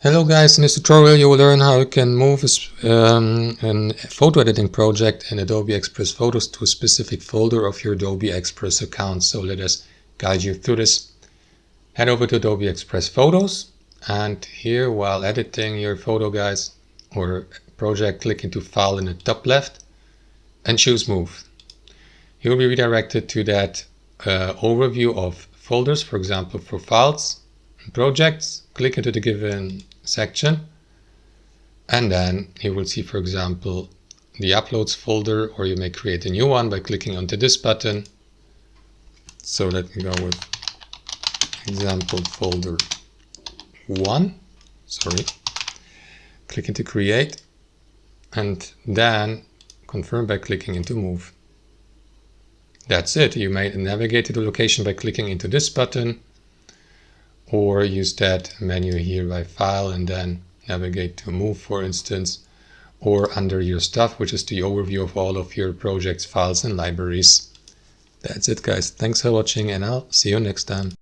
Hello guys, in this tutorial you will learn how you can move a photo editing project in Adobe Express Photos to a specific folder of your Adobe Express account. So let us guide you through this. Head over to Adobe Express Photos, and here, while editing your photo guys or project, click into File in the top left and choose Move. You will be redirected to that overview of folders, for example for files and projects. Click into the given section, and then you will see, for example, the uploads folder, or you may create a new one by clicking onto this button. So let me go with example folder 1. Click into create, and then confirm by clicking into move. That's it. You may navigate to the location by clicking into this button, or use that menu here by file and then navigate to move, for instance, or under your stuff, which is the overview of all of your projects, files and libraries. That's it guys. Thanks for watching, and I'll see you next time.